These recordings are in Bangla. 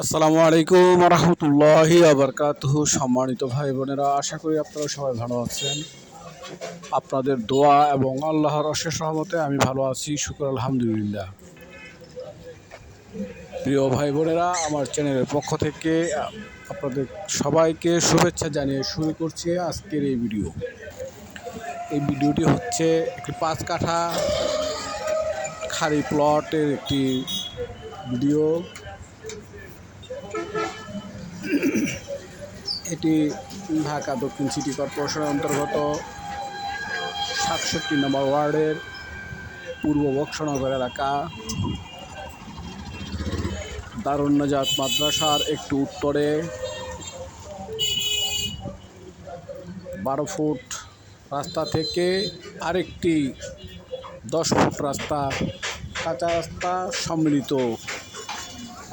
আসসালামু আলাইকুম রহমতুল্লাহি আবরকাতুহু। সম্মানিত ভাই বোনেরা, আশা করি আপনারা সবাই ভালো আছেন। আপনাদের দোয়া এবং আল্লাহর অশেষ রহমতে আমি ভালো আছি, শুকর আলহামদুলিল্লাহ। প্রিয় ভাই বোনেরা, আমার চ্যানেলের পক্ষ থেকে আপনাদের সবাইকে শুভেচ্ছা জানিয়ে শুরু করছি আজকের এই ভিডিও। এই ভিডিওটি হচ্ছে একটি 5 কাঠা খালি প্লটের একটি ভিডিও। এটি ঢাকা দক্ষিণ সিটি কর্পোরেশনের অন্তর্গত 67 নম্বর ওয়ার্ডের পূর্ব বক্সনগর এলাকা, দারুন নাজাত মাদ্রাসার একটু উত্তরে 12 ফুট রাস্তা থেকে আরেকটি 10 ফুট রাস্তা, কাঁচা রাস্তা সম্মিলিত,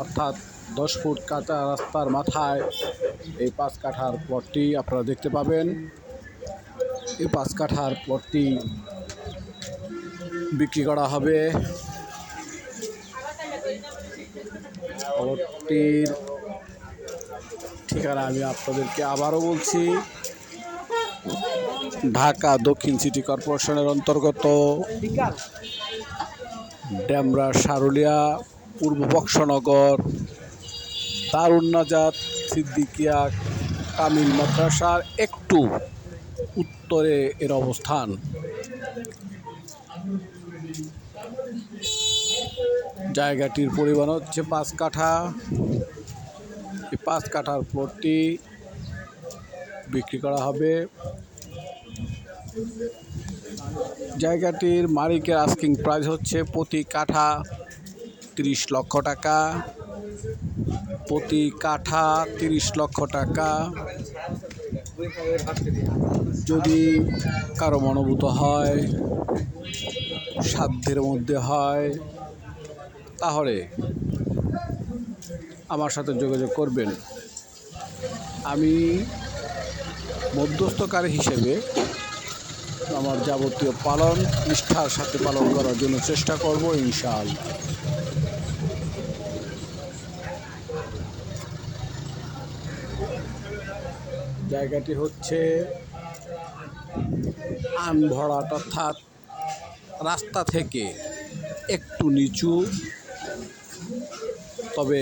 অর্থাৎ 10 ফুট কাঁচা রাস্তার মাথায় এই 5 কাঠার প্লটটি আপনারা দেখতে পাবেন। এই 5 কাঠার প্লটটি বিক্রি করা হবে। প্লটটির ঠিকানা আমি আপনাদেরকে আবারও বলছি, ঢাকা দক্ষিণ সিটি কর্পোরেশনের অন্তর্গত ডেমরা সারুলিয়া পূর্ব বক্সনগর দারুন নাজাত সিদ্দিকিয়া কামিল মাদ্রাসার একটু উত্তরে এর অবস্থান। জায়গাটির পরিমাণ হচ্ছে 5 কাঠা। এই 5 কাঠার প্লটটি বিক্রি করা হবে। জায়গাটির মালিকের আস্কিং প্রাইস হচ্ছে প্রতি কাঠা 30 লক্ষ টাকা। প্রতি কাঠা 30 লক্ষ টাকা। যদি কারো মনোভূত হয়, সাধ্যের মধ্যে হয়, তাহলে আমার সাথে যোগাযোগ করবেন। আমি মধ্যস্থকারী হিসেবে আমার যাবতীয় পালন নিষ্ঠার সাথে পালন করার জন্য চেষ্টা করব ইনশাআল্লাহ। জায়গাটি হচ্ছে আনভরাট, অর্থাৎ রাস্তা থেকে একটু নিচু, তবে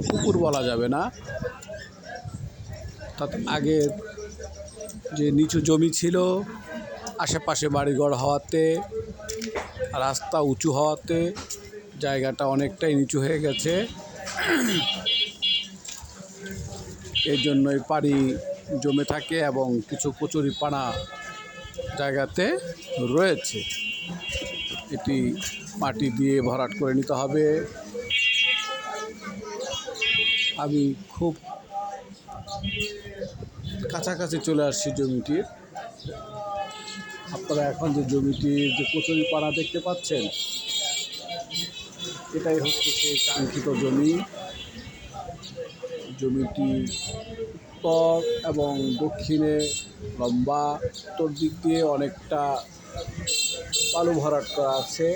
পুকুর বলা যাবে না। অর্থাৎ আগের যে নিচু জমি ছিল, আশেপাশে বাড়িঘর হওয়াতে, রাস্তা উঁচু হওয়াতে জায়গাটা অনেকটাই নিচু হয়ে গেছে। এই জন্যই পানি জমে থাকে এবং কিছু কচুরিপানা জায়গাতে রয়েছে। এটি মাটি দিয়ে ভরাট করে নিতে হবে। আমি খুব কাছাকাছি চলে আসছি জমিটির। আপনারা এখন যে জমিটির যে কচুরিপানা দেখতে পাচ্ছেন, এটাই হচ্ছে সেই কাঙ্ক্ষিত জমি। জমিটি উত্তর এবং দক্ষিণে লম্বা। উত্তর দিক দিয়ে অনেকটা বালু ভরাট করা আছে,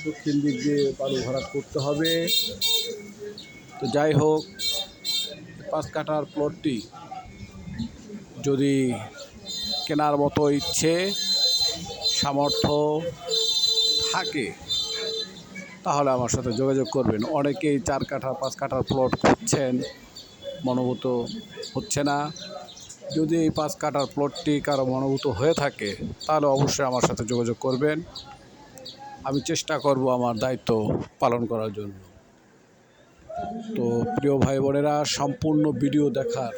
দক্ষিণ দিক দিয়ে বালু ভরাট করতে হবে। তো যাই হোক, 5 কাঠার প্লটটি যদি কেনার মতো ইচ্ছে সামর্থ্য থাকে, তাহলে আমার সাথে যোগাযোগ করবেন। অনেকেই 4 কাঠা 5 কাঠার প্লট খুঁজছেন, মনোভূত হচ্ছে না। যদি এই 5 কাঠার প্লটটি কারো মনোভূত হয়ে থাকে, তাহলে অবশ্যই আমার সাথে যোগাযোগ করবেন। আমি চেষ্টা করব আমার দায়িত্ব পালন করার জন্য। তো প্রিয় ভাই বোনেরা, সম্পূর্ণ ভিডিও দেখার